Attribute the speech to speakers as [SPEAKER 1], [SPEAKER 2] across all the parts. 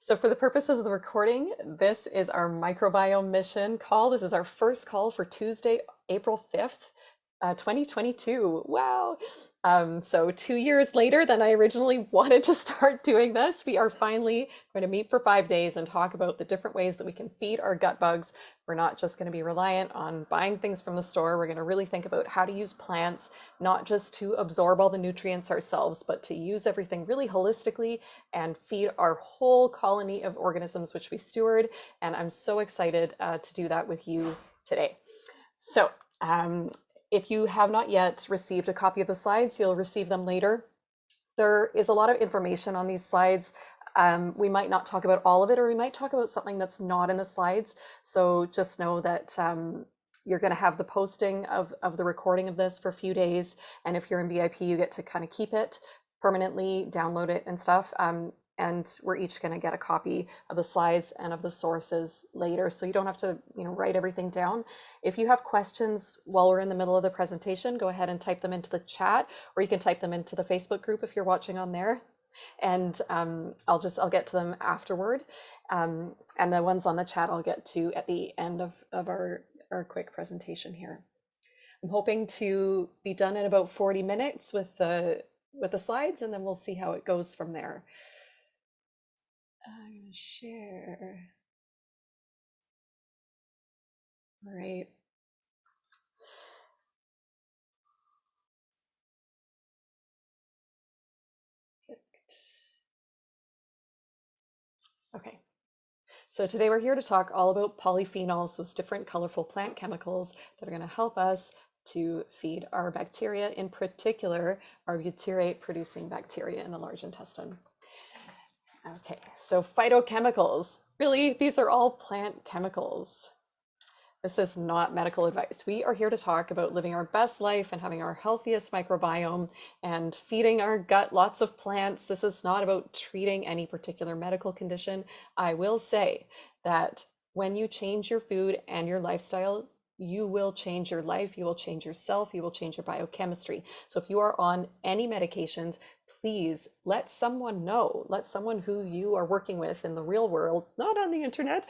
[SPEAKER 1] So for the purposes of the recording, this is our microbiome mission call. This is our first call for Tuesday, April 5th, 2022. Wow. So 2 years later than I originally wanted to start doing this, we are finally going to meet for 5 days and talk about the different ways that we can feed our gut bugs. We're not just going to be reliant on buying things from the store. We're going to really think about how to use plants, not just to absorb all the nutrients ourselves, but to use everything really holistically and feed our whole colony of organisms, which we steward. And I'm so excited to do that with you today. So, if you have not yet received a copy of the slides, you'll receive them later. There is a lot of information on these slides. We might not talk about all of it, or we might talk about something that's not in the slides. So just know that you're going to have the posting of the recording of this for a few days. And if you're in VIP, you get to kind of keep it permanently, download it and stuff. And we're each going to get a copy of the slides and of the sources later, so you don't have to write everything down. If you have questions while we're in the middle of the presentation, go ahead and type them into the chat, or you can type them into the Facebook group if you're watching on there, and I'll get to them afterward, and the ones on the chat I'll get to at the end of our quick presentation here. I'm hoping to be done in about 40 minutes with the slides, and then we'll see how it goes from there. I'm gonna share. All right. Okay. So today we're here to talk all about polyphenols, those different colorful plant chemicals that are going to help us to feed our bacteria, in particular, our butyrate producing bacteria in the large intestine. Okay, so phytochemicals, really, these are all plant chemicals. This is not medical advice. We are here to talk about living our best life and having our healthiest microbiome and feeding our gut lots of plants. This is not about treating any particular medical condition. I will say that when you change your food and your lifestyle, you will change your life, you will change yourself, you will change your biochemistry. So if you are on any medications, please let someone know, let someone who you are working with in the real world, not on the internet,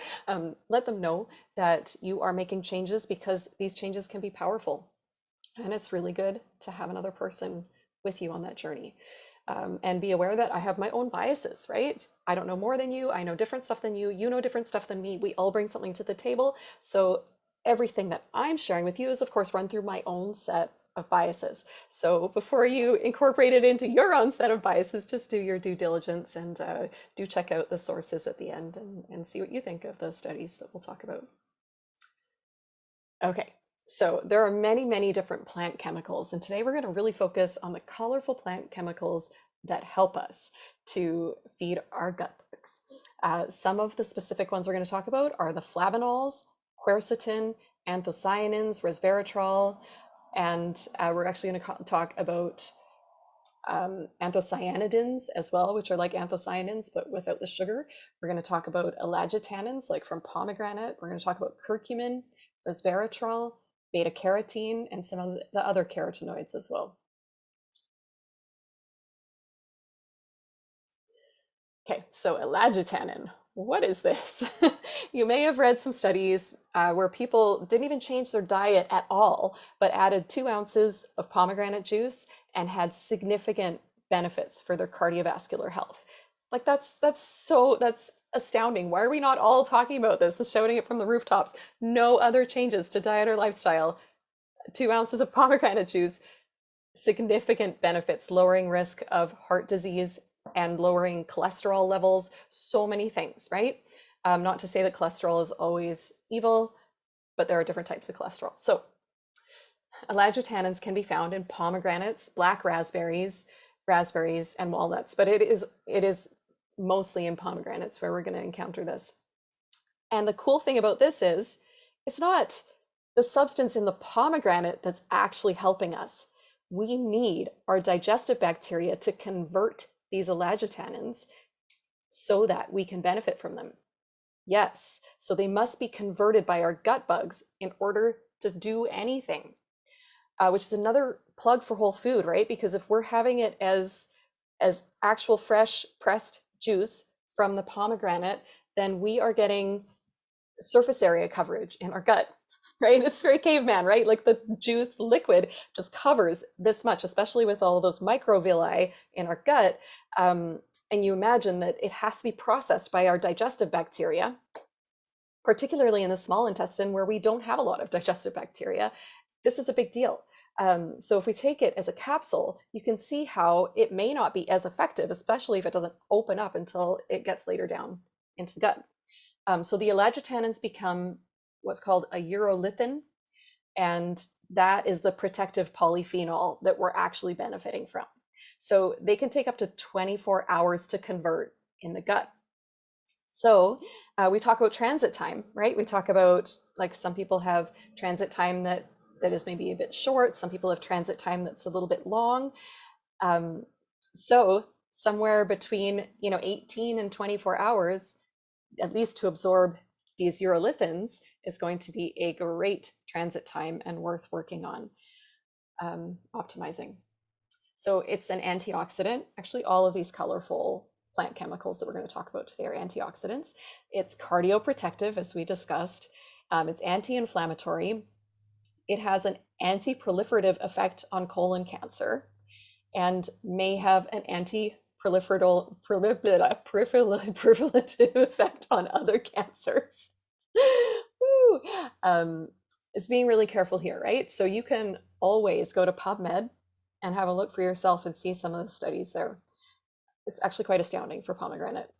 [SPEAKER 1] let them know that you are making changes, because these changes can be powerful. And it's really good to have another person with you on that journey. And be aware that I have my own biases, right? I don't know more than you. I know different stuff than you. You know different stuff than me. We all bring something to the table. So everything that I'm sharing with you is, of course, run through my own set of biases. So before you incorporate it into your own set of biases, just do your due diligence and do check out the sources at the end and see what you think of the studies that we'll talk about. Okay, so there are many, many different plant chemicals, and today we're going to really focus on the colorful plant chemicals that help us to feed our gut bugs. Some of the specific ones we're going to talk about are the flavanols, quercetin, anthocyanins, resveratrol, and we're actually going to talk about anthocyanidins as well, which are like anthocyanins but without the sugar. We're going to talk about elagitannins, like from pomegranate. We're going to talk about curcumin, resveratrol, beta carotene, and some of the other carotenoids as well. Okay, so elagitannin, what is this? You may have read some studies where people didn't even change their diet at all, but added 2 ounces of pomegranate juice and had significant benefits for their cardiovascular health. Like that's astounding. Why are we not all talking about this and shouting it from the rooftops? No other changes to diet or lifestyle. 2 ounces of pomegranate juice, significant benefits, lowering risk of heart disease and lowering cholesterol levels, so many things, right? Not to say that cholesterol is always evil, but there are different types of cholesterol. So elagitannins can be found in pomegranates, black raspberries, and walnuts, but it is mostly in pomegranates where we're going to encounter this. And the cool thing about this is it's not the substance in the pomegranate that's actually helping us. We need our digestive bacteria to convert these elagitannins so that we can benefit from them. Yes, so they must be converted by our gut bugs in order to do anything, which is another plug for whole food, right? Because if we're having it as actual fresh pressed juice from the pomegranate, then we are getting surface area coverage in our gut, right? It's very caveman, right? Like the juice, the liquid just covers this much, especially with all those microvilli in our gut. And you imagine that it has to be processed by our digestive bacteria, particularly in the small intestine where we don't have a lot of digestive bacteria. This is a big deal. So if we take it as a capsule, you can see how it may not be as effective, especially if it doesn't open up until it gets later down into the gut. So the elagitannins become what's called a urolithin, and that is the protective polyphenol that we're actually benefiting from. So they can take up to 24 hours to convert in the gut. So we talk about transit time, right? We talk about, like, some people have transit time that is maybe a bit short. Some people have transit time that's a little bit long. So somewhere between 18 and 24 hours, at least to absorb these urolithins, is going to be a great transit time and worth working on optimizing. So it's an antioxidant. Actually, all of these colorful plant chemicals that we're going to talk about today are antioxidants. It's cardioprotective, as we discussed. It's anti-inflammatory. It has an anti-proliferative effect on colon cancer and may have an anti-proliferative effect on other cancers. Woo! It's being really careful here, right? So you can always go to PubMed and have a look for yourself and see some of the studies there. It's actually quite astounding for pomegranate.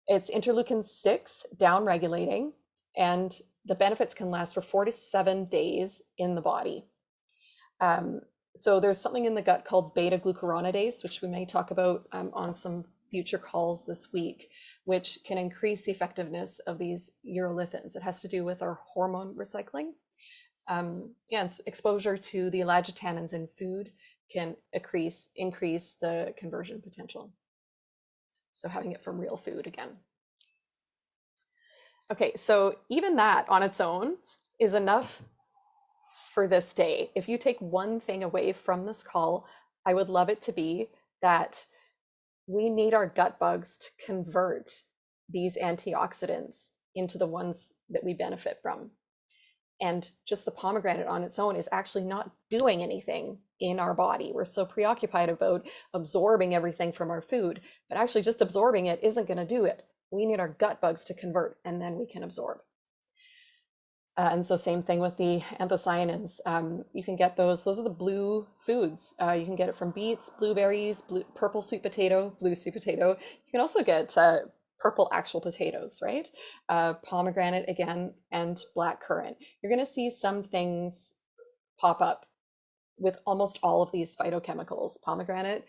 [SPEAKER 1] It's interleukin-6 down-regulating, and the benefits can last for 4 to 7 days in the body. So there's something in the gut called beta-glucuronidase, which we may talk about on some future calls this week, which can increase the effectiveness of these urolithins. It has to do with our hormone recycling. And exposure to the elagitannins in food can increase the conversion potential. So having it from real food again. Okay, so even that on its own is enough for this day. If you take one thing away from this call, I would love it to be that we need our gut bugs to convert these antioxidants into the ones that we benefit from. And just the pomegranate on its own is actually not doing anything in our body. We're so preoccupied about absorbing everything from our food, but actually just absorbing it isn't going to do it. We need our gut bugs to convert, and then we can absorb. And so same thing with the anthocyanins. You can get those are the blue foods. You can get it from beets, blueberries, purple sweet potato, blue sweet potato. You can also get purple actual potatoes, right? Pomegranate again, and black currant. You're going to see some things pop up with almost all of these phytochemicals. Pomegranate,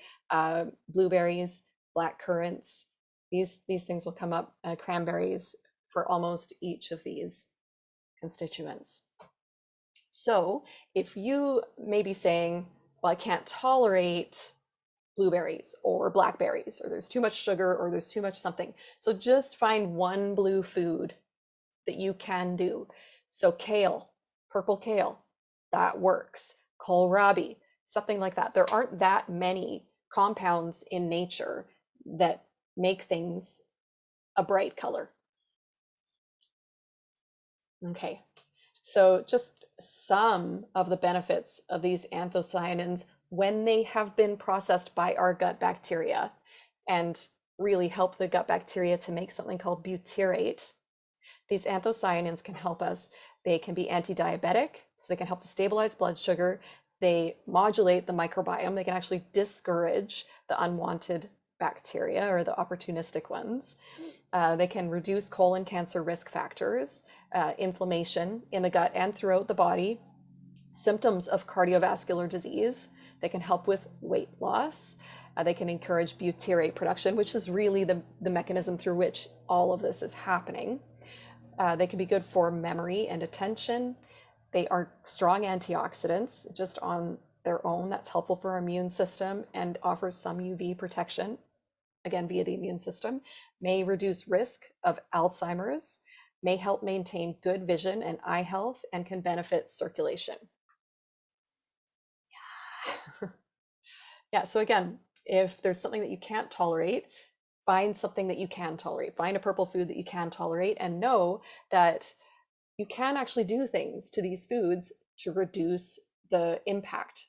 [SPEAKER 1] blueberries, black currants. These things will come up. Cranberries, for almost each of these constituents. So if you may be saying, well, I can't tolerate blueberries or blackberries, or there's too much sugar, or there's too much something. So just find one blue food that you can do. So kale, purple kale, that works. Kohlrabi, something like that. There aren't that many compounds in nature that make things a bright color. Okay, so just some of the benefits of these anthocyanins when they have been processed by our gut bacteria and really help the gut bacteria to make something called butyrate. These anthocyanins can help us. They can be anti-diabetic, so they can help to stabilize blood sugar. They modulate the microbiome. They can actually discourage the unwanted bacteria or the opportunistic ones. They can reduce colon cancer risk factors, inflammation in the gut and throughout the body, symptoms of cardiovascular disease. They can help with weight loss. They can encourage butyrate production, which is really the mechanism through which all of this is happening. They can be good for memory and attention. They are strong antioxidants just on their own. That's helpful for our immune system and offers some UV protection, again, via the immune system. May reduce risk of Alzheimer's, may help maintain good vision and eye health, and can benefit circulation. Yeah. Yeah, so again, if there's something that you can't tolerate, find something that you can tolerate, find a purple food that you can tolerate, and know that you can actually do things to these foods to reduce the impact,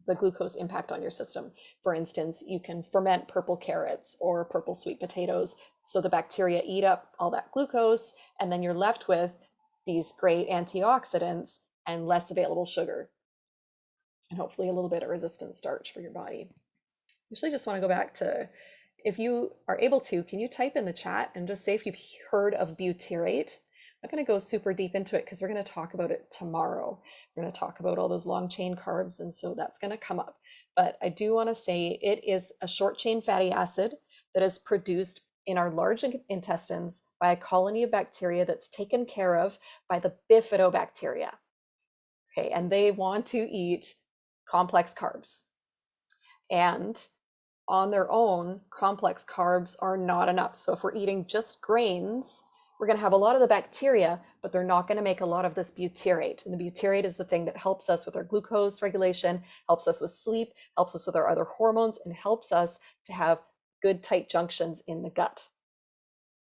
[SPEAKER 1] the glucose impact on your system. For instance, you can ferment purple carrots or purple sweet potatoes so the bacteria eat up all that glucose, and then you're left with these great antioxidants and less available sugar, and hopefully a little bit of resistant starch for your body. Usually just want to go back to, if you are able to, can you type in the chat and just say if you've heard of butyrate? I'm not going to go super deep into it because we're going to talk about it tomorrow. We're going to talk about all those long chain carbs, and so that's going to come up. But I do want to say it is a short chain fatty acid that is produced in our large intestines by a colony of bacteria that's taken care of by the bifidobacteria. Okay, and they want to eat complex carbs. And on their own, complex carbs are not enough. So if we're eating just grains, we're going to have a lot of the bacteria, but they're not going to make a lot of this butyrate. And the butyrate is the thing that helps us with our glucose regulation, helps us with sleep, helps us with our other hormones, and helps us to have good tight junctions in the gut.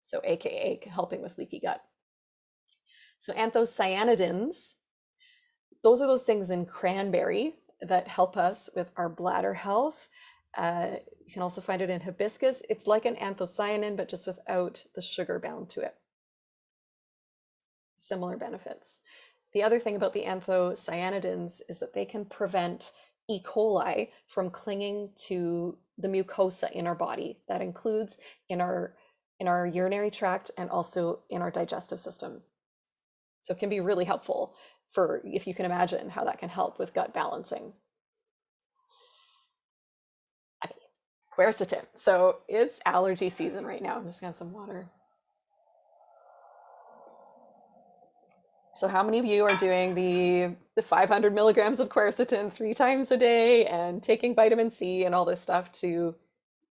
[SPEAKER 1] So AKA helping with leaky gut. So anthocyanidins, those are those things in cranberry that help us with our bladder health. You can also find it in hibiscus. It's like an anthocyanin, but just without the sugar bound to it. Similar benefits. The other thing about the anthocyanidins is that they can prevent E. coli from clinging to the mucosa in our body. That includes in our urinary tract and also in our digestive system. So it can be really helpful for, if you can imagine how that can help with gut balancing. Okay. Quercetin. So it's allergy season right now. I'm just gonna have some water. So how many of you are doing the 500 milligrams of quercetin 3 times a day and taking vitamin C and all this stuff to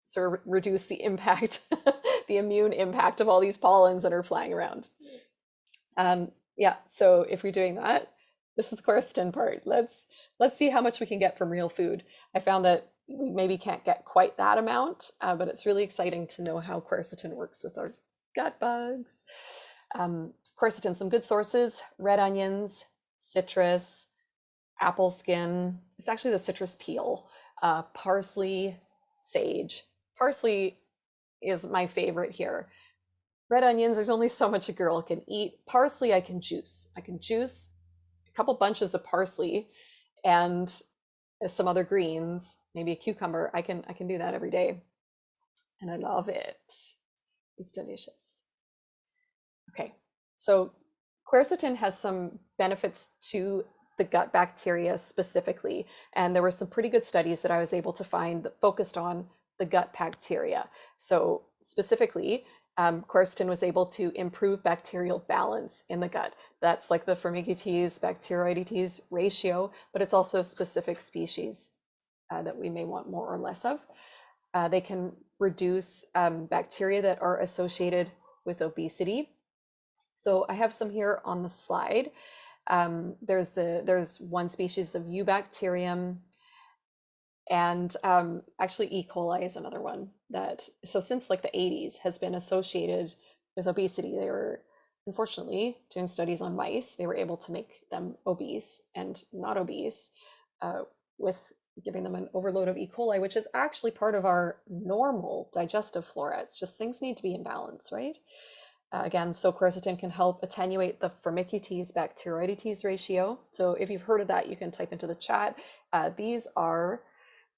[SPEAKER 1] sort of reduce the impact, the immune impact of all these pollens that are flying around? Yeah, so if you're doing that, this is the quercetin part. Let's see how much we can get from real food. I found that we maybe can't get quite that amount, but it's really exciting to know how quercetin works with our gut bugs. Quercetin, some good sources: red onions, citrus, apple skin. It's actually the citrus peel, parsley, sage. Parsley is my favorite here. Red onions, there's only so much a girl can eat. Parsley, I can juice. I can juice a couple bunches of parsley and some other greens, maybe a cucumber. I can do that every day, and I love it. It's delicious. Okay, so quercetin has some benefits to the gut bacteria specifically, and there were some pretty good studies that I was able to find that focused on the gut bacteria. So specifically, quercetin was able to improve bacterial balance in the gut. That's like the Firmicutes Bacteroidetes ratio, but it's also specific species that we may want more or less of. They can reduce bacteria that are associated with obesity. So I have some here on the slide. There's one species of Eubacterium, and actually E. coli is another one that, so since like the 80s, has been associated with obesity. They were, unfortunately, doing studies on mice. They were able to make them obese and not obese with giving them an overload of E. coli, which is actually part of our normal digestive flora. It's just things need to be in balance, right? Again, so quercetin can help attenuate the Firmicutes Bacteroidetes ratio. So if you've heard of that, you can type into the chat. These are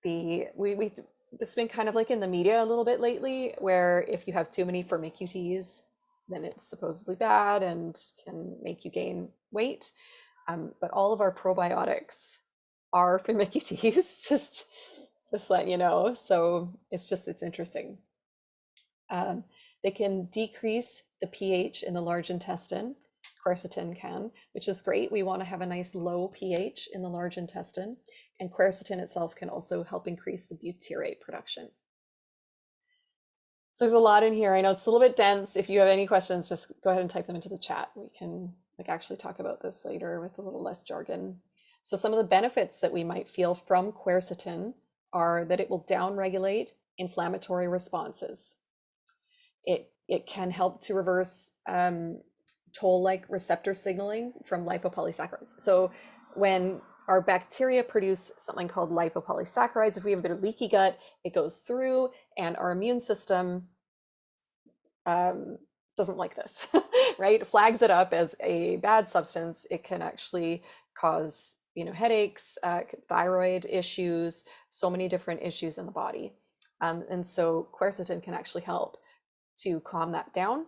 [SPEAKER 1] this has been kind of like in the media a little bit lately, where if you have too many Firmicutes, then it's supposedly bad and can make you gain weight. But all of our probiotics are Firmicutes, just letting you know. So it's interesting. They can decrease the pH in the large intestine. Quercetin can, which is great. We want to have a nice low pH in the large intestine. And quercetin itself can also help increase the butyrate production. So there's a lot in here. I know it's a little bit dense. If you have any questions, just go ahead and type them into the chat. We can actually talk about this later with a little less jargon. So some of the benefits that we might feel from quercetin are that it will downregulate inflammatory responses. It can help to reverse toll-like receptor signaling from lipopolysaccharides. So when our bacteria produce something called lipopolysaccharides, if we have a bit of leaky gut, it goes through, and our immune system doesn't like this, right? Flags it up as a bad substance. It can actually cause, headaches, thyroid issues, so many different issues in the body. And so quercetin can actually help to calm that down.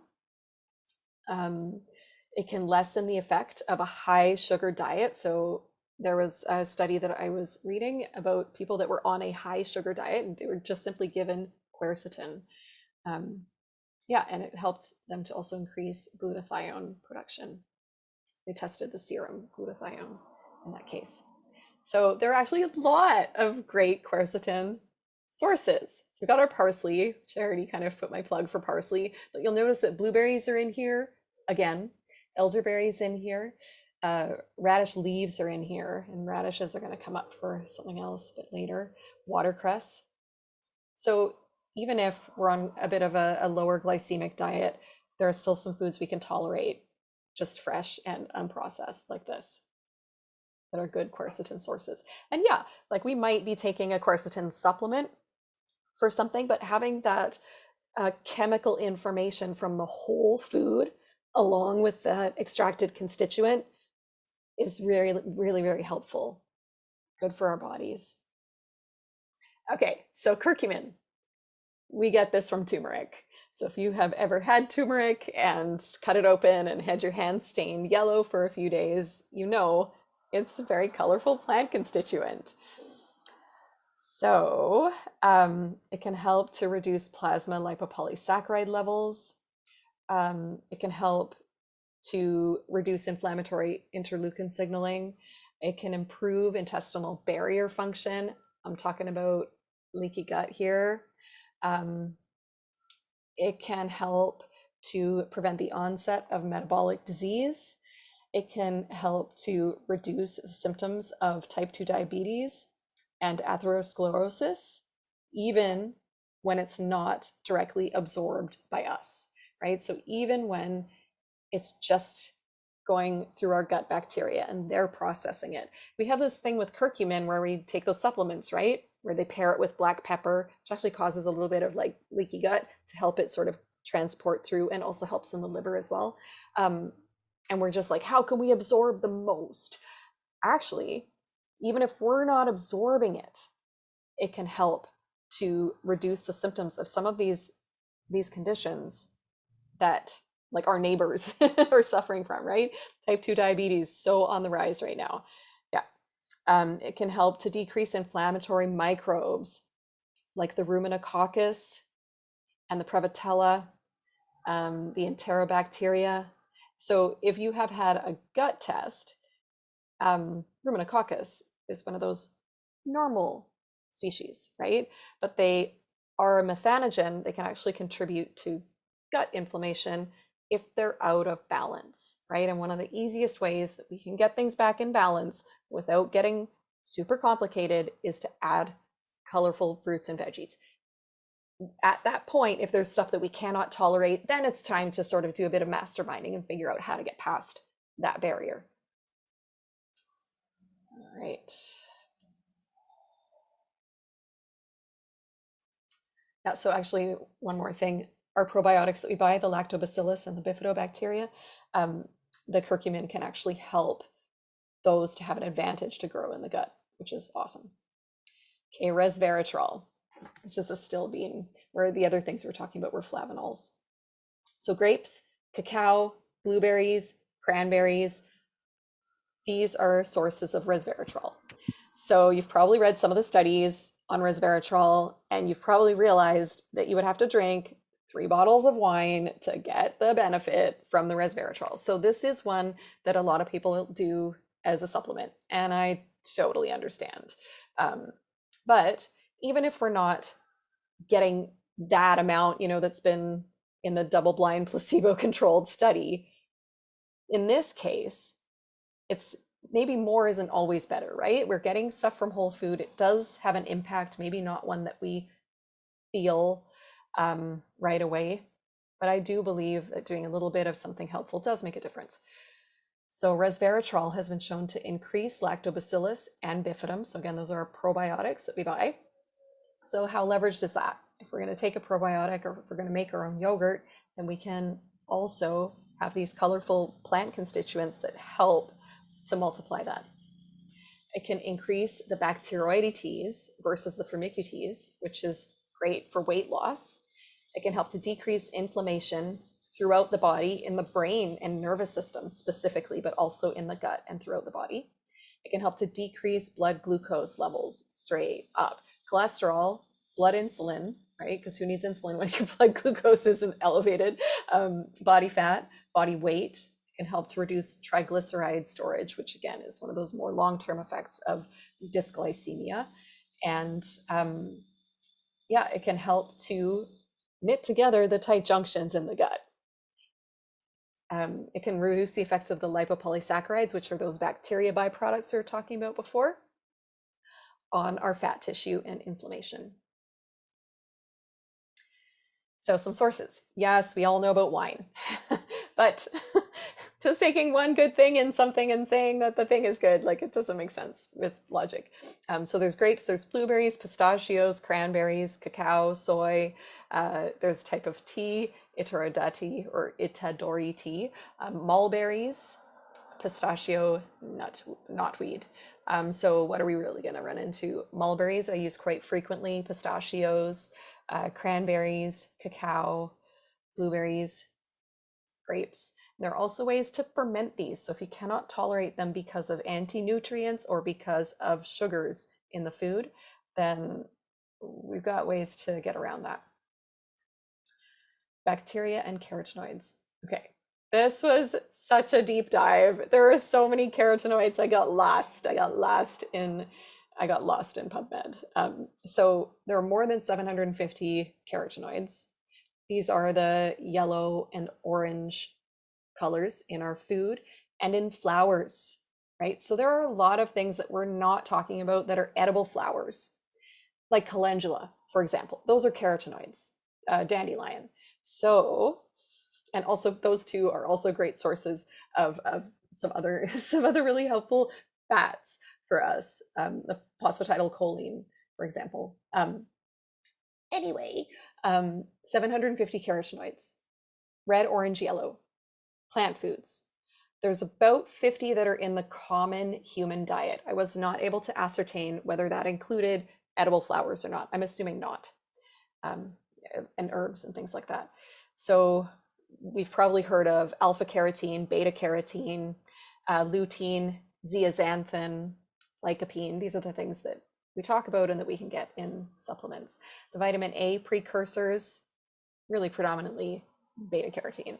[SPEAKER 1] It can lessen the effect of a high sugar diet. So there was a study that I was reading about people that were on a high sugar diet, and they were just simply given quercetin. Yeah, and it helped them to also increase glutathione production. They tested the serum glutathione in that case. So there are actually a lot of great quercetin sources. So we've got our parsley, which I already kind of put my plug for parsley, but you'll notice that blueberries are in here again, elderberries in here, radish leaves are in here, and radishes are going to come up for something else a bit later, watercress. So even if we're on a bit of a lower glycemic diet, there are still some foods we can tolerate just fresh and unprocessed like this that are good quercetin sources. And yeah, like we might be taking a quercetin supplement for something, but having that chemical information from the whole food along with that extracted constituent is really, really, very helpful. Good for our bodies. Okay, so curcumin. We get this from turmeric. So if you have ever had turmeric and cut it open and had your hands stained yellow for a few days, you know it's a very colorful plant constituent. So it can help to reduce plasma lipopolysaccharide levels. It can help to reduce inflammatory interleukin signaling. It can improve intestinal barrier function. I'm talking about leaky gut here. It can help to prevent the onset of metabolic disease. It can help to reduce the symptoms of type 2 diabetes and atherosclerosis, even when it's not directly absorbed by us, right? So even when it's just going through our gut bacteria and they're processing it. We have this thing with curcumin where we take those supplements, right? Where they pair it with black pepper, which actually causes a little bit of like leaky gut to help it sort of transport through, and also helps in the liver as well. And we're just like, how can we absorb the most? Actually, even if we're not absorbing it, it can help to reduce the symptoms of some of these conditions that like our neighbors are suffering from, right? Type 2 diabetes, so on the rise right now. Yeah. It can help to decrease inflammatory microbes like the ruminococcus and the prevotella, the enterobacteria. So if you have had a gut test, ruminococcus is one of those normal species, right? But they are a methanogen. They can actually contribute to gut inflammation if they're out of balance, right? And one of the easiest ways that we can get things back in balance without getting super complicated is to add colorful fruits and veggies. At that point, if there's stuff that we cannot tolerate, then it's time to sort of do a bit of masterminding and figure out how to get past that barrier. All right. Yeah, so actually one more thing, our probiotics that we buy, the lactobacillus and the bifidobacteria, the curcumin can actually help those to have an advantage to grow in the gut, which is awesome. Okay, resveratrol, which is a still bean, where the other things we were talking about were flavonols. So grapes, cacao, blueberries, cranberries, these are sources of resveratrol. So you've probably read some of the studies on resveratrol, and you've probably realized that you would have to drink 3 bottles of wine to get the benefit from the resveratrol. So this is one that a lot of people do as a supplement, and I totally understand. But even if we're not getting that amount, that's been in the double-blind placebo-controlled study, in this case, it's maybe more isn't always better, right? We're getting stuff from whole food. It does have an impact, maybe not one that we feel right away. but I do believe that doing a little bit of something helpful does make a difference. So resveratrol has been shown to increase lactobacillus and bifidum. So again, those are probiotics that we buy. So how leveraged is that? If we're going to take a probiotic, or if we're going to make our own yogurt, then we can also have these colorful plant constituents that help to multiply that. It can increase the bacteroidetes versus the firmicutes, which is great for weight loss. It can help to decrease inflammation throughout the body, in the brain and nervous system specifically, but also in the gut and throughout the body. It can help to decrease blood glucose levels straight up. Cholesterol, blood insulin, right? Because who needs insulin when your blood glucose isn't elevated? Body fat, body weight can help to reduce triglyceride storage, which again is one of those more long-term effects of dysglycemia. And yeah, it can help to knit together the tight junctions in the gut. It can reduce the effects of the lipopolysaccharides, which are those bacteria byproducts we were talking about before, on our fat tissue and inflammation. So some sources. Yes, we all know about wine, but just taking one good thing in something and saying that the thing is good, like it doesn't make sense with logic. So there's grapes, there's blueberries, pistachios, cranberries, cacao, soy. There's a type of tea, itorodati or itadori tea, mulberries, pistachio, knotweed. So what are we really going to run into? Mulberries I use quite frequently, pistachios, cranberries, cacao, blueberries, grapes. There are also ways to ferment these. So if you cannot tolerate them because of anti-nutrients or because of sugars in the food, then we've got ways to get around that. Bacteria and carotenoids. Okay, this was such a deep dive. There are so many carotenoids. I got lost in PubMed. So there are more than 750 carotenoids. These are the yellow and orange colors in our food and in flowers, right? So there are a lot of things that we're not talking about that are edible flowers, like calendula, for example. Those are carotenoids, dandelion. So, and also those two are also great sources of some other really helpful fats for us, the phosphatidylcholine, for example. Anyway, 750 carotenoids, red, orange, yellow, plant foods. There's about 50 that are in the common human diet. I was not able to ascertain whether that included edible flowers or not. I'm assuming not, and herbs and things like that. So we've probably heard of alpha carotene, beta carotene, lutein, zeaxanthin, lycopene. These are the things that we talk about and that we can get in supplements. The vitamin A precursors, really predominantly beta carotene.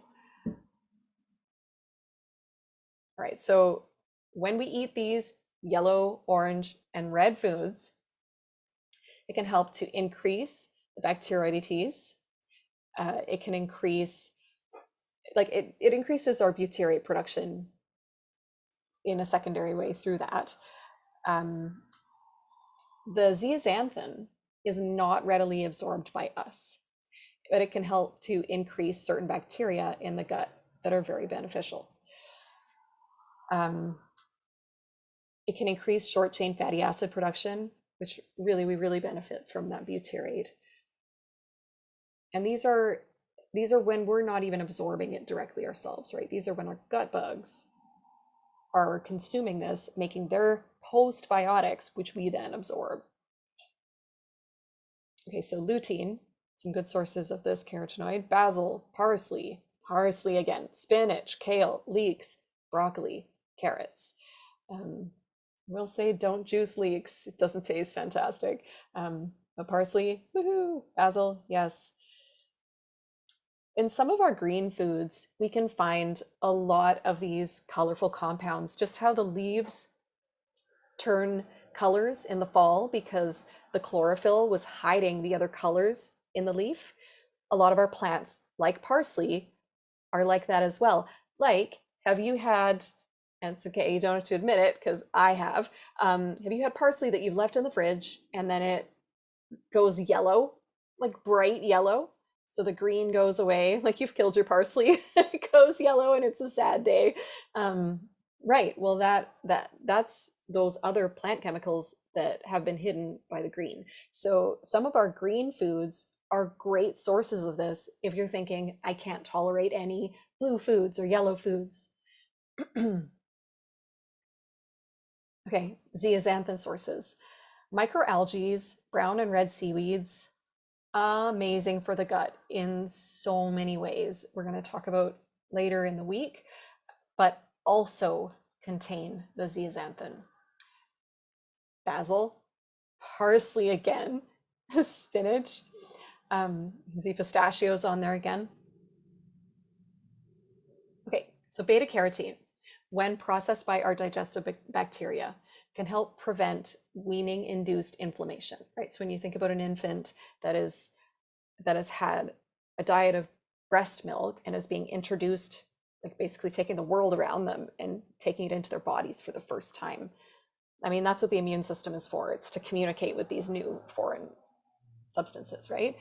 [SPEAKER 1] All right, so when we eat these yellow, orange, and red foods, it can help to increase the bacteroidetes. It can increase, like it increases our butyrate production in a secondary way through that. The zeaxanthin is not readily absorbed by us, but it can help to increase certain bacteria in the gut that are very beneficial. It can increase short chain fatty acid production, which we really benefit from that butyrate. And these are when we're not even absorbing it directly ourselves, right? These are when our gut bugs are consuming this, making their postbiotics, which we then absorb. Okay, so lutein, some good sources of this carotenoid: basil, parsley again, spinach, kale, leeks, broccoli, carrots. We'll say don't juice leeks. It doesn't taste fantastic. But parsley, woohoo, basil, yes. In some of our green foods, we can find a lot of these colorful compounds, just how the leaves turn colors in the fall because the chlorophyll was hiding the other colors in the leaf. A lot of our plants, like parsley, are like that as well. Like, have you had, and it's okay, you don't have to admit it because I have you had parsley that you've left in the fridge and then it goes yellow, like bright yellow? So the green goes away, like you've killed your parsley, it goes yellow and it's a sad day. Um, right. Well, that's those other plant chemicals that have been hidden by the green. So some of our green foods are great sources of this if you're thinking, I can't tolerate any blue foods or yellow foods. Okay, zeaxanthin sources. Microalgae, brown and red seaweeds, amazing for the gut in so many ways. We're going to talk about later in the week, but also contain the zeaxanthin. Basil, parsley again, spinach, see pistachios on there again. Okay, so beta carotene, when processed by our digestive bacteria, can help prevent weaning induced inflammation, right? So when you think about an infant that has had a diet of breast milk and is being introduced, like basically taking the world around them and taking it into their bodies for the first time. I mean, that's what the immune system is for. It's to communicate with these new foreign substances, right?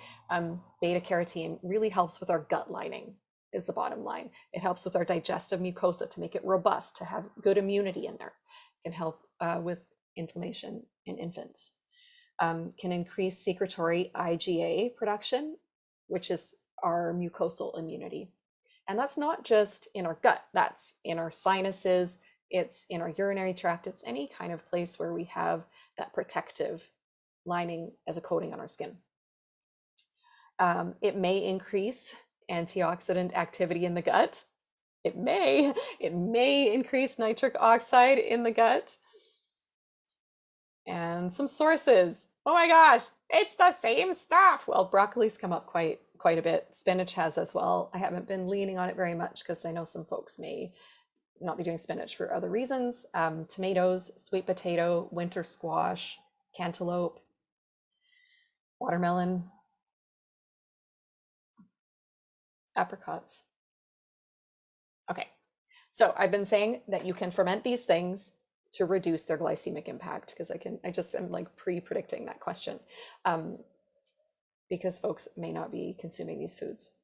[SPEAKER 1] Beta carotene really helps with our gut lining, is the bottom line. It helps with our digestive mucosa to make it robust, to have good immunity in there. It can help with inflammation in infants. Can increase secretory IgA production, which is our mucosal immunity. And that's not just in our gut, that's in our sinuses, it's in our urinary tract, it's any kind of place where we have that protective lining as a coating on our skin. It may increase antioxidant activity in the gut. It may increase nitric oxide in the gut. And some sources. Oh my gosh, it's the same stuff. Well, broccoli's come up quite a bit. Spinach has as well. I haven't been leaning on it very much because I know some folks may not be doing spinach for other reasons. Tomatoes, sweet potato, winter squash, cantaloupe, watermelon, apricots. Okay, so I've been saying that you can ferment these things to reduce their glycemic impact, because I just am like pre-predicting that question, because folks may not be consuming these foods.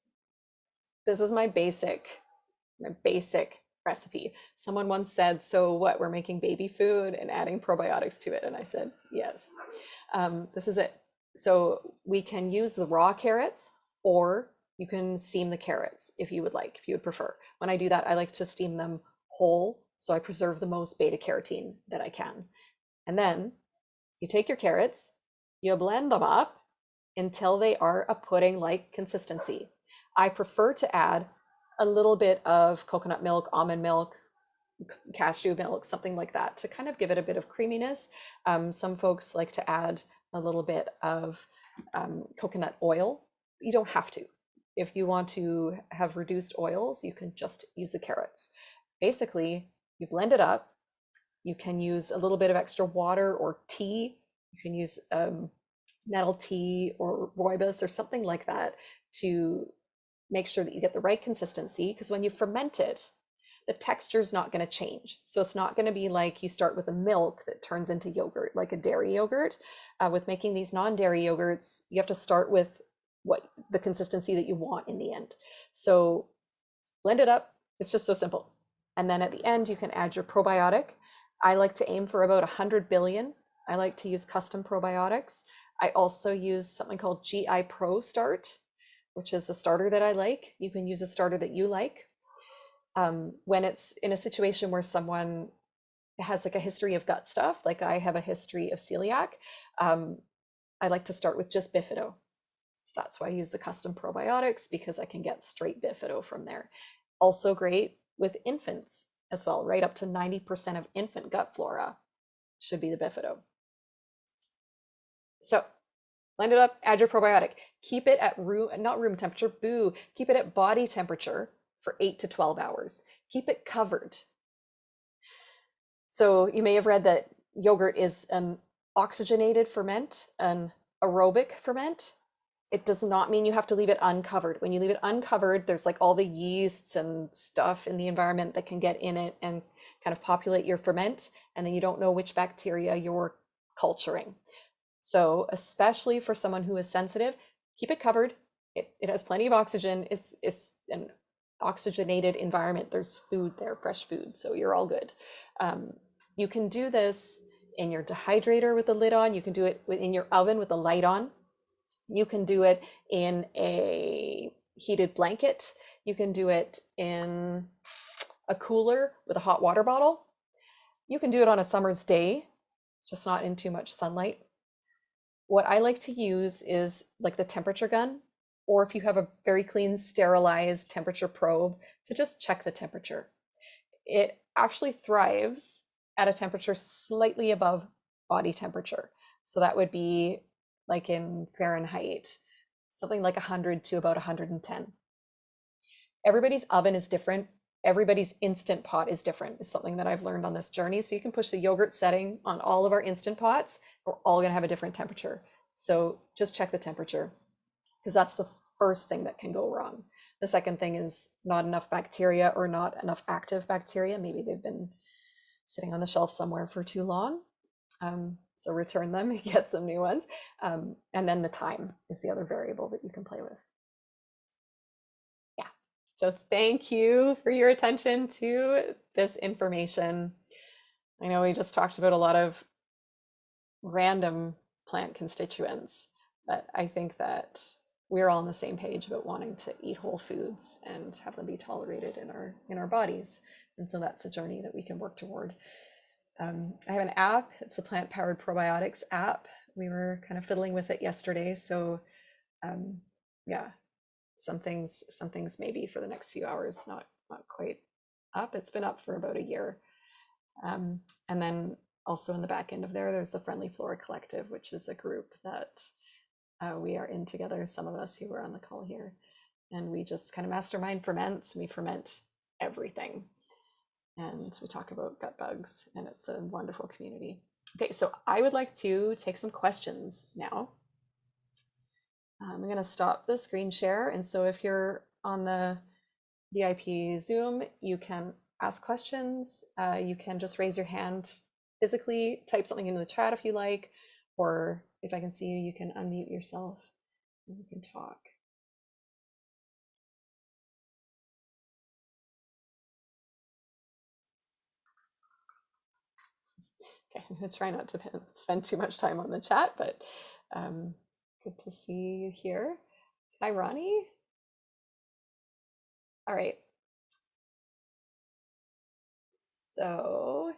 [SPEAKER 1] This is my basic recipe. Someone once said, so what, we're making baby food and adding probiotics to it? And I said, yes. This is it. So we can use the raw carrots, or you can steam the carrots if you would like, if you would prefer. When I do that, I like to steam them whole, so I preserve the most beta carotene that I can. And then you take your carrots, you blend them up until they are a pudding-like consistency. I prefer to add a little bit of coconut milk, almond milk, cashew milk, something like that, to kind of give it a bit of creaminess. Some folks like to add a little bit of coconut oil. You don't have to. If you want to have reduced oils, you can just use the carrots. Basically, you blend it up. You can use a little bit of extra water or tea. You can use nettle tea or rooibos or something like that to make sure that you get the right consistency, because when you ferment it, the texture is not going to change. So it's not going to be like you start with a milk that turns into yogurt, like a dairy yogurt. With making these non-dairy yogurts, you have to start with what the consistency that you want in the end. So blend it up. It's just so simple. And then at the end, you can add your probiotic. I like to aim for about 100 billion. I like to use custom probiotics. I also use something called GI Pro Start, which is a starter that I like. You can use a starter that you like. When it's in a situation where someone has like a history of gut stuff, like I have a history of celiac, I like to start with just Bifido. So that's why I use the custom probiotics, because I can get straight Bifido from there. Also great with infants as well, right up to 90% of infant gut flora should be the Bifido. So blend it up, add your probiotic. Keep it at not room temperature, keep it at body temperature for 8 to 12 hours. Keep it covered. So you may have read that yogurt is an oxygenated ferment, an aerobic ferment. It does not mean you have to leave it uncovered. When you leave it uncovered, there's like all the yeasts and stuff in the environment that can get in it and kind of populate your ferment, and then you don't know which bacteria you're culturing. So especially for someone who is sensitive, keep it covered, It has plenty of oxygen. It's an oxygenated environment. There's food there, fresh food, so you're all good. Um, you can do this in your dehydrator with the lid on. You can do it in your oven with the light on. You can do it in a heated blanket. You can do it in a cooler with a hot water bottle. You can do it on a summer's day, just not in too much sunlight. What I like to use is like the temperature gun, or if you have a very clean, sterilized temperature probe, to just check the temperature. It actually thrives at a temperature slightly above body temperature. So that would be like in Fahrenheit, something like 100 to about 110. Everybody's oven is different. Everybody's instant pot is different, is something that I've learned on this journey. So you can push the yogurt setting on all of our instant pots. We're all going to have a different temperature. So just check the temperature, because that's the first thing that can go wrong. The second thing is not enough bacteria or not enough active bacteria. Maybe they've been sitting on the shelf somewhere for too long. So return them and get some new ones. And then the time is the other variable that you can play with. Yeah. So thank you for your attention to this information. I know we just talked about a lot of random plant constituents, but I think that we're all on the same page about wanting to eat whole foods and have them be tolerated in our bodies. And so that's a journey that we can work toward. I have an app. It's the Plant Powered Probiotics app. We were kind of fiddling with it yesterday. So yeah, some things maybe for the next few hours, not quite up. It's been up for about a year. And then also in the back end of there's the Friendly Flora Collective, which is a group that we are in together, some of us who are on the call here. And we just kind of mastermind ferments. We ferment everything. And we talk about gut bugs, and it's a wonderful community. Okay, so I would like to take some questions now. I'm going to stop the screen share. And so if you're on the VIP Zoom, you can ask questions. You can just raise your hand physically, type something into the chat if you like, or if I can see you, you can unmute yourself and you can talk. Okay, I'm going to try not to spend too much time on the chat, but good to see you here. Hi, Ronnie. All right. So,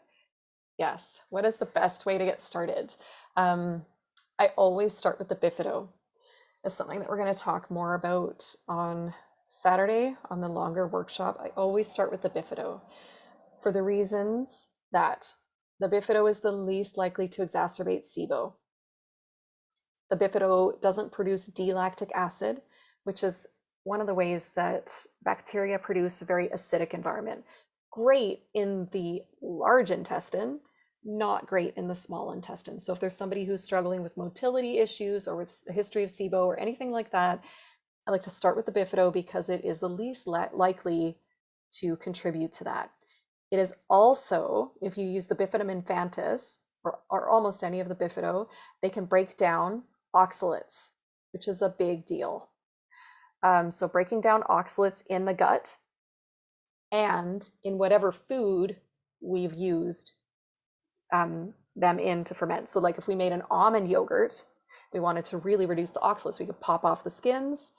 [SPEAKER 1] yes, what is the best way to get started? I always start with the bifido. It's something that we're going to talk more about on Saturday on the longer workshop. I always start with the bifido for the reasons that the bifido is the least likely to exacerbate SIBO. The bifido doesn't produce D-lactic acid, which is one of the ways that bacteria produce a very acidic environment. Great in the large intestine, not great in the small intestine. So if there's somebody who's struggling with motility issues or with a history of SIBO or anything like that, I like to start with the bifido because it is the least likely to contribute to that. It is also, if you use the bifidum infantis or almost any of the bifido, they can break down oxalates, which is a big deal. So breaking down oxalates in the gut and in whatever food we've used them in to ferment. So like if we made an almond yogurt, we wanted to really reduce the oxalates, we could pop off the skins,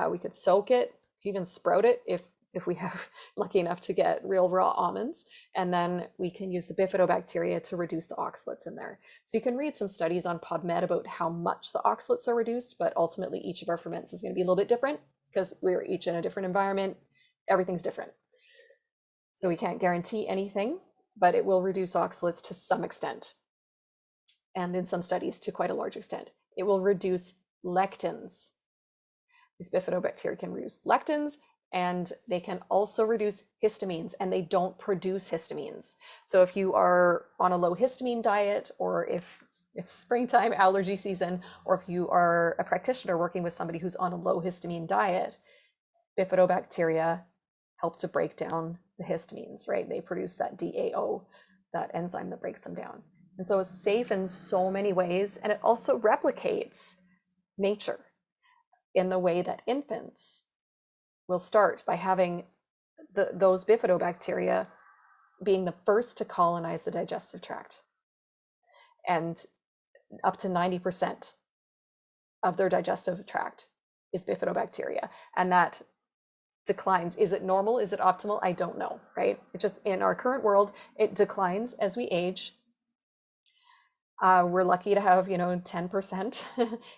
[SPEAKER 1] we could soak it, even sprout it if we have lucky enough to get real raw almonds, and then we can use the bifidobacteria to reduce the oxalates in there. So you can read some studies on PubMed about how much the oxalates are reduced, but ultimately each of our ferments is going to be a little bit different because we're each in a different environment. Everything's different. So we can't guarantee anything, but it will reduce oxalates to some extent. And in some studies to quite a large extent. It will reduce lectins. These bifidobacteria can reduce lectins, and they can also reduce histamines, and they don't produce histamines. So if you are on a low histamine diet, or if it's springtime allergy season, or if you are a practitioner working with somebody who's on a low histamine diet, bifidobacteria help to break down the histamines, right? They produce that DAO, that enzyme that breaks them down. And so it's safe in so many ways, and it also replicates nature. in the way that infants will start by having those bifidobacteria being the first to colonize the digestive tract. And up to 90% of their digestive tract is bifidobacteria. And that declines. Is it normal? Is it optimal? I don't know, right? It just, in our current world, it declines as we age. We're lucky to have, 10%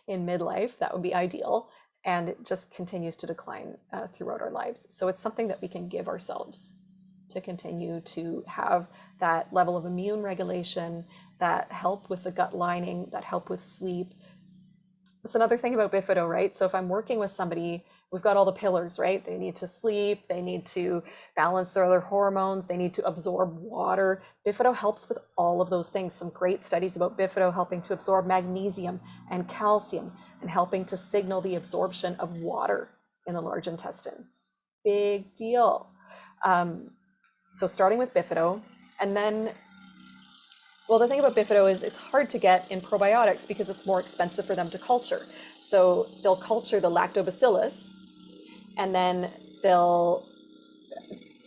[SPEAKER 1] in midlife. That would be ideal. And it just continues to decline throughout our lives. So it's something that we can give ourselves to continue to have that level of immune regulation, that help with the gut lining, that help with sleep. That's another thing about bifido, right? So if I'm working with somebody, we've got all the pillars, right? They need to sleep, they need to balance their other hormones, they need to absorb water. Bifido helps with all of those things. Some great studies about bifido helping to absorb magnesium and calcium and helping to signal the absorption of water in the large intestine. Big deal. So starting with bifido, and then, well, the thing about bifido is it's hard to get in probiotics because it's more expensive for them to culture. So they'll culture the lactobacillus, and then the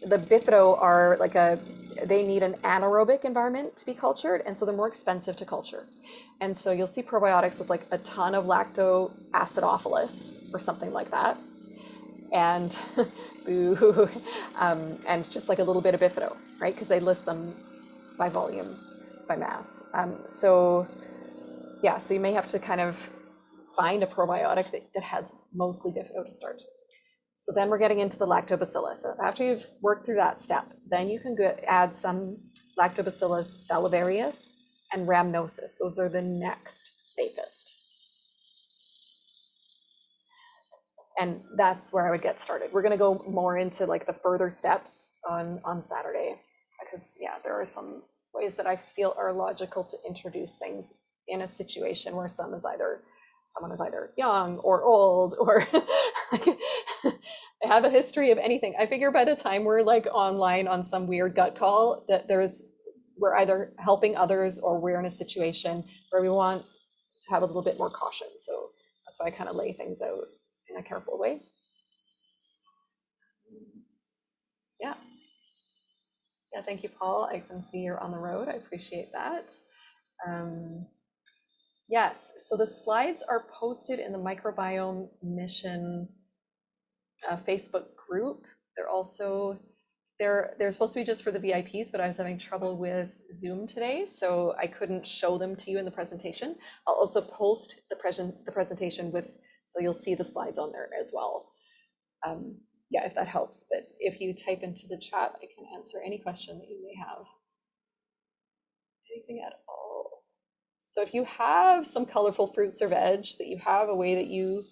[SPEAKER 1] bifido are they need an anaerobic environment to be cultured, and so they're more expensive to culture. And so you'll see probiotics with like a ton of lactoacidophilus or something like that, and boo, and just like a little bit of bifido, right? Because they list them by volume, by mass. So you may have to kind of find a probiotic that has mostly bifido to start. So then we're getting into the lactobacillus. So after you've worked through that step, then you can add some lactobacillus salivarius and rhamnosus. Those are the next safest. And that's where I would get started. We're going to go more into like the further steps on Saturday, because there are some ways that I feel are logical to introduce things in a situation where someone is either young or old or have a history of anything. I figure by the time we're like online on some weird gut call, that we're either helping others or we're in a situation where we want to have a little bit more caution. So that's why I kind of lay things out in a careful way. Yeah, thank you, Paul. I can see you're on the road. I appreciate that. Yes, so the slides are posted in the Microbiome Mission Facebook group. They're also, they're supposed to be just for the VIPs, but I was having trouble with Zoom today, so I couldn't show them to you in the presentation. I'll also post the presentation so you'll see the slides on there as well. If that helps, but if you type into the chat, I can answer any question that you may have. Anything at all. So if you have some colorful fruits or veg that you have a way that you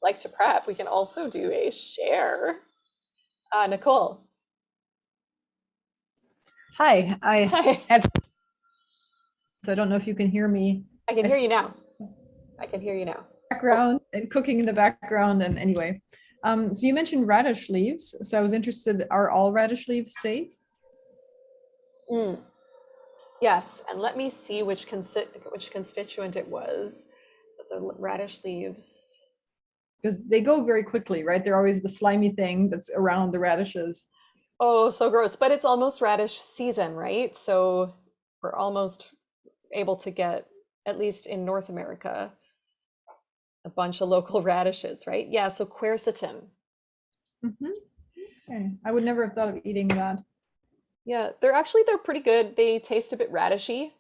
[SPEAKER 1] like to prep, we can also do a share. Nicole.
[SPEAKER 2] Hi, so I don't know if you can hear me.
[SPEAKER 1] I can hear you now.
[SPEAKER 2] Background and cooking in the background, and anyway. So you mentioned radish leaves. So I was interested, are all radish leaves safe?
[SPEAKER 1] Yes, and let me see which constituent it was. The radish leaves.
[SPEAKER 2] Because they go very quickly, right? They're always the slimy thing that's around the radishes.
[SPEAKER 1] Oh, so gross. But it's almost radish season, right? So we're almost able to get, at least in North America, a bunch of local radishes, right? Yeah, so quercetin.
[SPEAKER 2] Okay. I would never have thought of eating that.
[SPEAKER 1] Yeah, they're pretty good. They taste a bit radishy.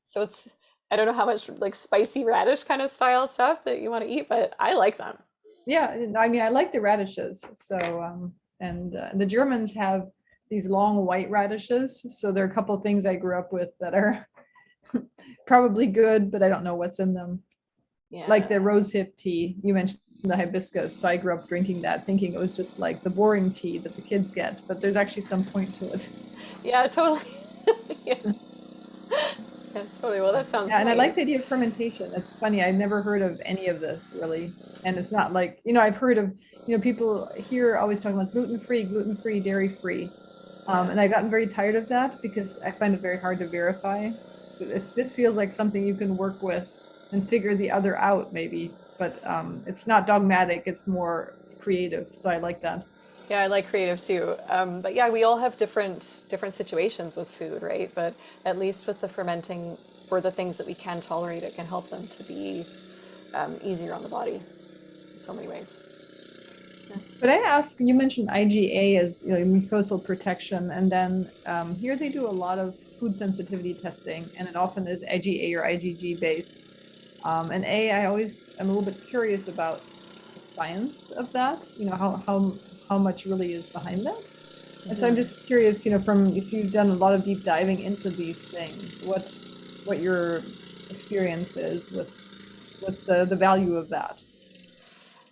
[SPEAKER 1] So I don't know how much like spicy radish kind of style stuff that you want to eat, but I like them.
[SPEAKER 2] Yeah, I mean, I like the radishes. So, and the Germans have these long white radishes. So there are a couple of things I grew up with that are probably good, but I don't know what's in them. Yeah. Like the rosehip tea, you mentioned the hibiscus. So I grew up drinking that, thinking it was just like the boring tea that the kids get, but there's actually some point to it.
[SPEAKER 1] Yeah, totally. Yeah, totally. Well, that sounds nice.
[SPEAKER 2] And I like the idea of fermentation. It's funny. I've never heard of any of this really. And it's not like, I've heard of, people here always talking about gluten-free, dairy-free. And I've gotten very tired of that because I find it very hard to verify. This feels like something you can work with and figure the other out, maybe. but it's not dogmatic, it's more creative. So I like that.
[SPEAKER 1] Yeah, I like creative too. But yeah, we all have different situations with food, right? But at least with the fermenting, for the things that we can tolerate, it can help them to be easier on the body in so many ways.
[SPEAKER 2] But I ask, you mentioned IgA as mucosal protection, and then here they do a lot of food sensitivity testing, and it often is IgA or IgG based. And I always am a little bit curious about the science of that. How much really is behind that. And so I'm just curious, from if you've done a lot of deep diving into these things, what your experience is with the value of that.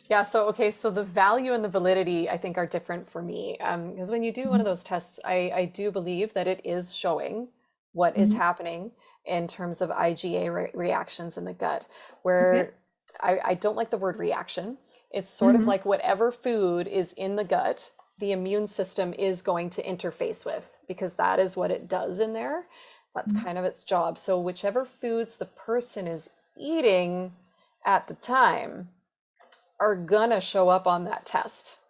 [SPEAKER 1] Yeah, so okay, so the value and the validity I think are different for me. Because when you do one of those tests, I do believe that it is showing what is
[SPEAKER 2] Mhm.
[SPEAKER 1] happening in terms of IgA reactions in the gut,
[SPEAKER 2] Okay.
[SPEAKER 1] where I don't like the word reaction. It's sort of
[SPEAKER 2] Hmm.
[SPEAKER 1] like whatever food is in the gut, the immune system is going to interface with, because that is what it does in there. That's kind of its job. So whichever foods the person is eating at the time are gonna show up on that test.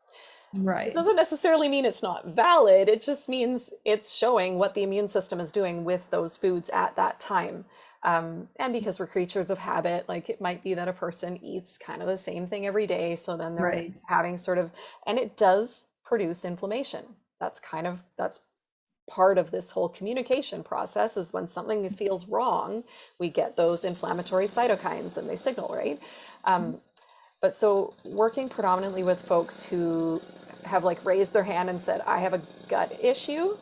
[SPEAKER 1] So it
[SPEAKER 2] Right.
[SPEAKER 1] doesn't necessarily mean it's not valid. It just means it's showing what the immune system is doing with those foods at that time. And because we're creatures of habit, like it might be that a person eats kind of the same thing every day. So then they're
[SPEAKER 2] Right.
[SPEAKER 1] having sort of, and it does produce inflammation. That's part of this whole communication process is when something feels wrong, we get those inflammatory cytokines and they signal, right? But so working predominantly with folks who have like raised their hand and said, I have a gut issue,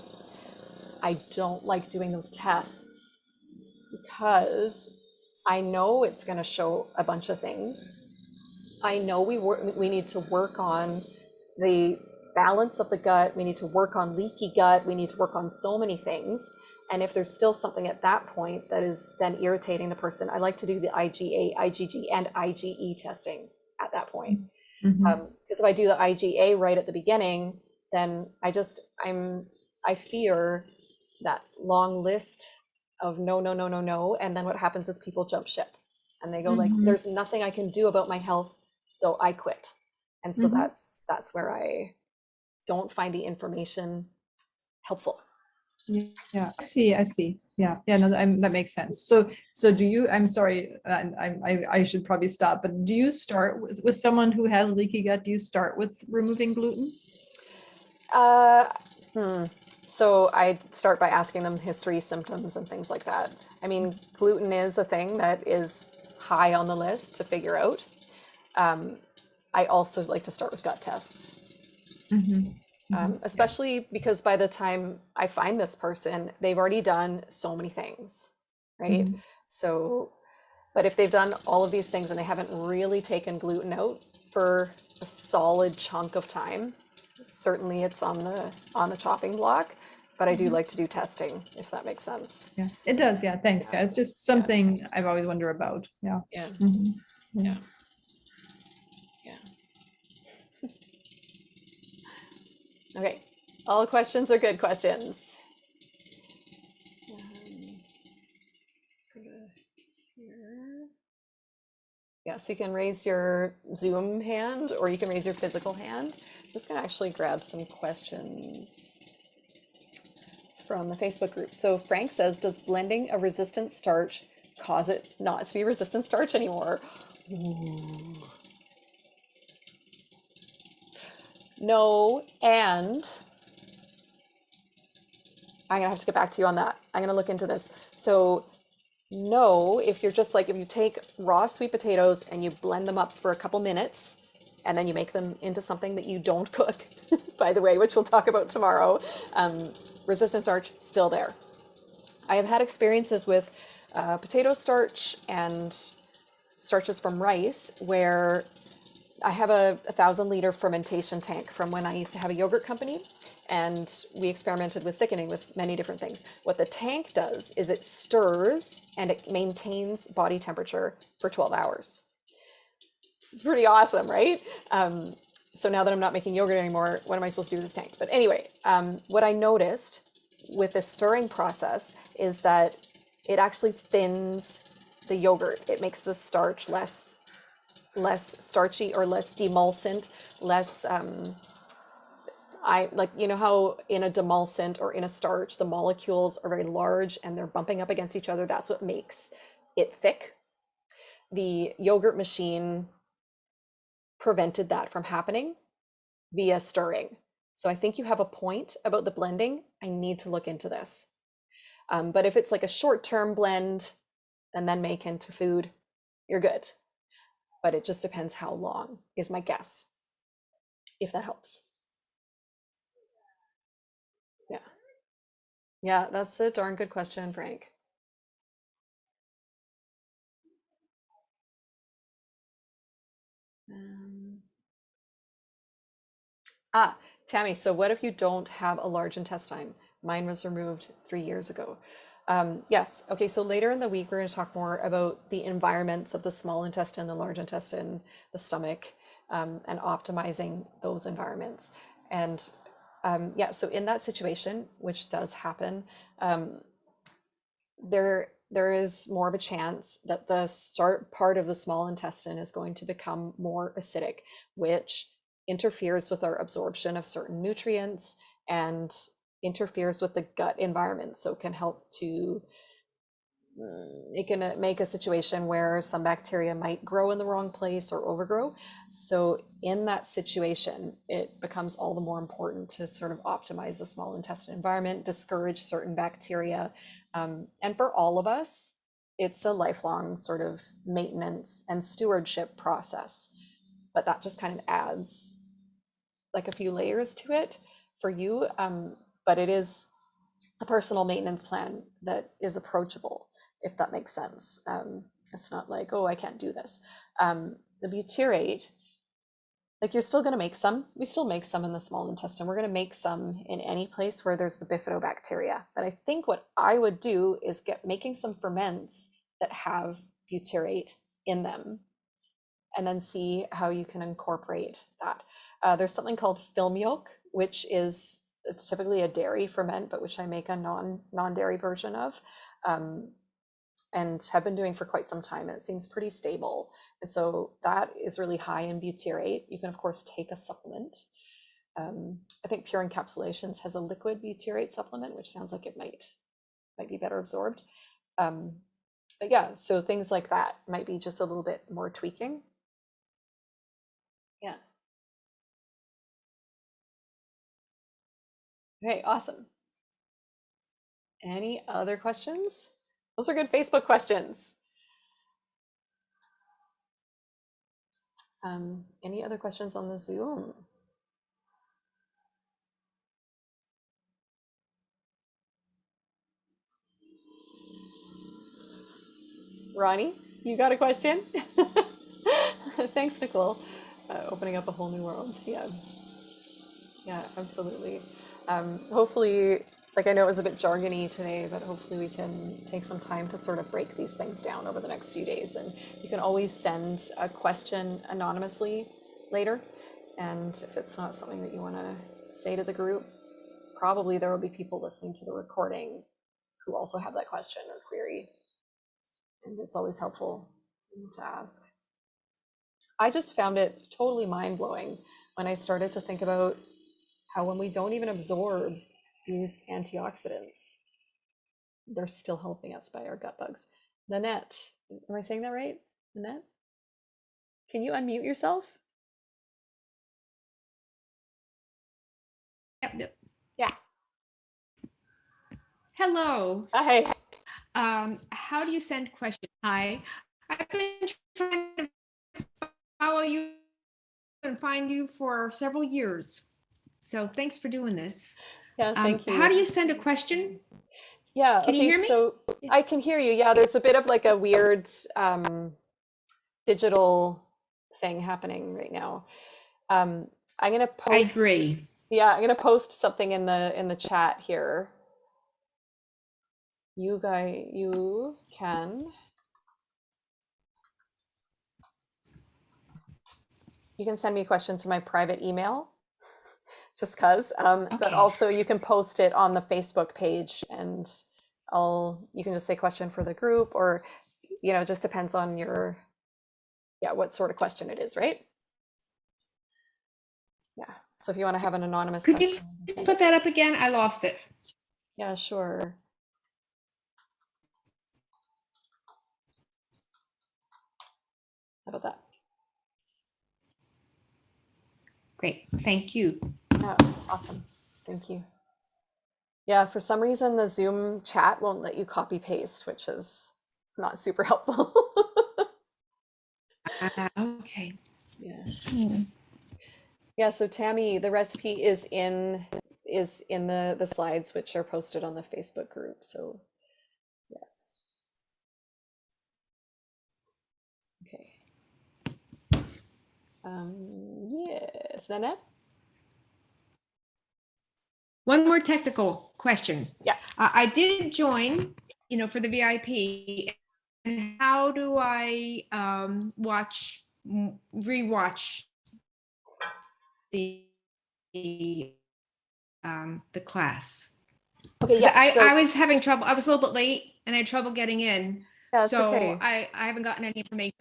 [SPEAKER 1] I don't like doing those tests because I know it's going to show a bunch of things. I know we need to work on the balance of the gut. We need to work on leaky gut. We need to work on so many things. And if there's still something at that point that is then irritating the person, I like to do the IgA, IgG, and IgE testing at that point.
[SPEAKER 2] Hmm.
[SPEAKER 1] Because if I do the IgA right at the beginning, then I fear that long list of no, no, no, no, no. And then what happens is people jump ship and they go like,
[SPEAKER 2] Hmm.
[SPEAKER 1] there's nothing I can do about my health, so I quit. And so
[SPEAKER 2] Hmm.
[SPEAKER 1] that's where I don't find the information helpful.
[SPEAKER 2] Yeah, I see. I see. Yeah, yeah. No, that makes sense. So do you? I'm sorry. I should probably stop. But do you start with someone who has leaky gut? Do you start with removing gluten?
[SPEAKER 1] Uh, hmm. So I start by asking them history, symptoms, and things like that. I mean, gluten is a thing that is high on the list to figure out. I also like to start with gut tests,
[SPEAKER 2] Hmm. Hmm. Yeah.
[SPEAKER 1] especially because by the time I find this person, they've already done so many things, right?
[SPEAKER 2] Hmm.
[SPEAKER 1] So, but if they've done all of these things and they haven't really taken gluten out for a solid chunk of time, certainly it's on the chopping block. But I do
[SPEAKER 2] Hmm.
[SPEAKER 1] like to do testing, if that makes sense.
[SPEAKER 2] Yeah, it does. Yeah, thanks.
[SPEAKER 1] Yeah,
[SPEAKER 2] Yeah, it's just
[SPEAKER 1] yeah,
[SPEAKER 2] something I've always wondered about. Yeah.
[SPEAKER 1] yeah,
[SPEAKER 2] Hmm. Yeah.
[SPEAKER 1] yeah, yeah. Okay, all the questions are good questions. Let's go to here. Yeah, so you can raise your Zoom hand or you can raise your physical hand. I'm just gonna actually grab some questions from the Facebook group. So Frank says, does blending a resistant starch cause it not to be resistant starch anymore? Ooh. No, and I'm gonna have to get back to you on that. I'm gonna look into this. So no, if you're just like, if you take raw sweet potatoes and you blend them up for a couple minutes and then you make them into something that you don't cook, by the way, which we'll talk about tomorrow, resistant starch still there. I have had experiences with potato starch and starches from rice where I have a 1,000 liter fermentation tank from when I used to have a yogurt company, and we experimented with thickening with many different things. What the tank does is it stirs and it maintains body temperature for 12 hours. It's pretty awesome, right? So now that I'm not making yogurt anymore, what am I supposed to do with this tank? But anyway, what I noticed with this stirring process is that it actually thins the yogurt. It makes the starch less less starchy or less demulcent, less I like, you know how in a demulcent or in a starch, the molecules are very large and they're bumping up against each other. That's what makes it thick. The yogurt machine prevented that from happening via stirring. So I think you have a point about the blending. I need to look into this. But if it's like a short-term blend and then make into food, you're good. But it just depends how long is my guess, if that helps. Yeah. Yeah, that's a darn good question, Frank. Um, Tammy, so what if you don't have a large intestine? Mine was removed 3 years ago. Yes. Okay. So later in the week, we're going to talk more about the environments of the small intestine, the large intestine, the stomach, and optimizing those environments. And yeah, so in that situation, which does happen, there is more of a chance that the start part of the small intestine is going to become more acidic, which interferes with our absorption of certain nutrients and interferes with the gut environment. So can help to it can make a situation where some bacteria might grow in the wrong place or overgrow. So in that situation, it becomes all the more important to sort of optimize the small intestine environment, discourage certain bacteria. And for all of us, it's a lifelong sort of maintenance and stewardship process. But that just kind of adds like a few layers to it for you. But it is a personal maintenance plan that is approachable, if that makes sense. It's not like, oh, I can't do this. The butyrate, like you're still going to make some. We still make some in the small intestine. We're going to make some in any place where there's the bifidobacteria. But I think what I would do is get making some ferments that have butyrate in them, and then see how you can incorporate that. There's something called filmyolk, which is typically a dairy ferment, but which I make a non-dairy version of, and have been doing for quite some time. It seems pretty stable. And so that is really high in butyrate. You can, of course, take a supplement. I think Pure Encapsulations has a liquid butyrate supplement, which sounds like it might be better absorbed. But yeah, so things like that might be just a little bit more tweaking. Yeah. Okay, awesome. Any other questions? Those are good Facebook questions. Any other questions on the Zoom? Ronnie, you got a question? Thanks, Nicole. Opening up a whole new world. Yeah, yeah, absolutely. Hopefully, like I know it was a bit jargony today, but hopefully we can take some time to sort of break these things down over the next few days. And you can always send a question anonymously later. And if it's not something that you want to say to the group, probably there will be people listening to the recording who also have that question or query. And it's always helpful to ask. I just found it totally mind blowing when I started to think about how when we don't even absorb these antioxidants, they're still helping us by our gut bugs. Nanette, am I saying that right? Nanette? Can you unmute yourself?
[SPEAKER 3] Yep.
[SPEAKER 1] Yeah.
[SPEAKER 3] Hello.
[SPEAKER 1] Hey.
[SPEAKER 3] How do you send questions? Hi. I've been trying to follow you and find you for several years. So thanks for doing this.
[SPEAKER 1] Yeah, thank
[SPEAKER 3] How
[SPEAKER 1] you.
[SPEAKER 3] do you send a question?
[SPEAKER 1] Yeah,
[SPEAKER 3] Can you
[SPEAKER 1] okay,
[SPEAKER 3] hear me?
[SPEAKER 1] so I can hear you. Yeah, there's a bit of like a weird digital thing happening right now. I'm gonna
[SPEAKER 3] I
[SPEAKER 1] post,
[SPEAKER 3] agree.
[SPEAKER 1] yeah, I'm gonna post something in the chat here. You can send me a question to my private email, just because. But
[SPEAKER 3] Okay.
[SPEAKER 1] also you can post it on the Facebook page, and you can just say question for the group, or it just depends on your yeah, what sort of question it is, right? Yeah. So if you want to have an anonymous
[SPEAKER 3] Could
[SPEAKER 1] question,
[SPEAKER 3] you
[SPEAKER 1] you can
[SPEAKER 3] just
[SPEAKER 1] send
[SPEAKER 3] put
[SPEAKER 1] it.
[SPEAKER 3] that up again? I lost it.
[SPEAKER 1] Yeah, sure. How about that?
[SPEAKER 3] Great, thank you.
[SPEAKER 1] Yeah, awesome. Thank you. Yeah, for some reason the Zoom chat won't let you copy paste, which is not super helpful.
[SPEAKER 3] Okay.
[SPEAKER 1] Yeah.
[SPEAKER 3] Hmm.
[SPEAKER 1] Yeah, so Tammy, the recipe is in the slides which are posted on the Facebook group. So yes. Okay. Yes, Nanette?
[SPEAKER 3] One more technical question.
[SPEAKER 1] Yeah.
[SPEAKER 3] I did join, for the VIP. And how do I rewatch the the class?
[SPEAKER 1] Okay,
[SPEAKER 3] 'Cause
[SPEAKER 1] yeah. So
[SPEAKER 3] I was having trouble. I was a little bit late and I had trouble getting in.
[SPEAKER 1] yeah, it's
[SPEAKER 3] So
[SPEAKER 1] okay.
[SPEAKER 3] I haven't gotten any information.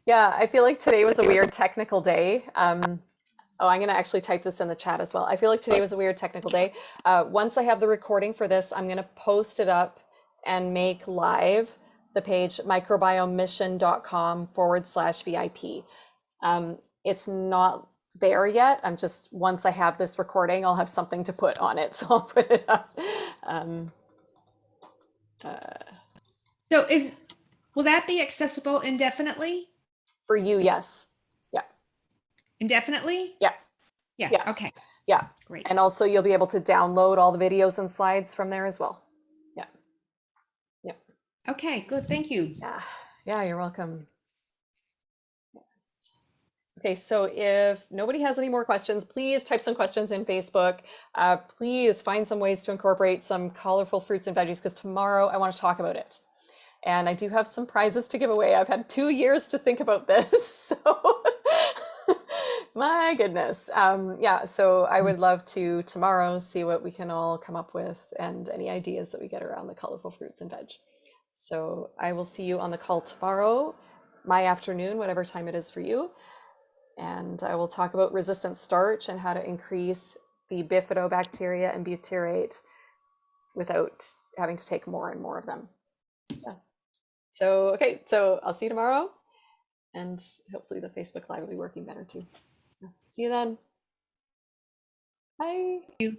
[SPEAKER 1] Yeah, I feel like today was a weird technical day. Oh, I'm going to actually type this in the chat as well. I feel like today was a weird technical day. Once I have the recording for this, I'm going to post it up and make live the page microbiomemission.com/VIP. It's not there yet. I'm just, once I have this recording, I'll have something to put on it. So I'll put it up.
[SPEAKER 3] So will that be accessible indefinitely?
[SPEAKER 1] For you, yes. Yeah.
[SPEAKER 3] Indefinitely?
[SPEAKER 1] Yeah.
[SPEAKER 3] Yeah.
[SPEAKER 1] Yeah.
[SPEAKER 3] Okay.
[SPEAKER 1] Yeah.
[SPEAKER 3] Great.
[SPEAKER 1] And also you'll be able to download all the videos and slides from there as well. Yeah. Yeah.
[SPEAKER 3] Okay. Good. Thank you.
[SPEAKER 1] Yeah. Yeah, you're welcome. Yes. Okay, so if nobody has any more questions, please type some questions in Facebook. Please find some ways to incorporate some colorful fruits and veggies because tomorrow I want to talk about it. And I do have some prizes to give away. I've had 2 years to think about this. So my goodness. Yeah, so I would love to tomorrow see what we can all come up with and any ideas that we get around the colorful fruits and veg. So I will see you on the call tomorrow, my afternoon, whatever time it is for you. And I will talk about resistant starch and how to increase the bifidobacteria and butyrate without having to take more and more of them. Yeah. So, okay, so I'll see you tomorrow. And hopefully the Facebook Live will be working better too. See you then. Bye.
[SPEAKER 3] Thank you.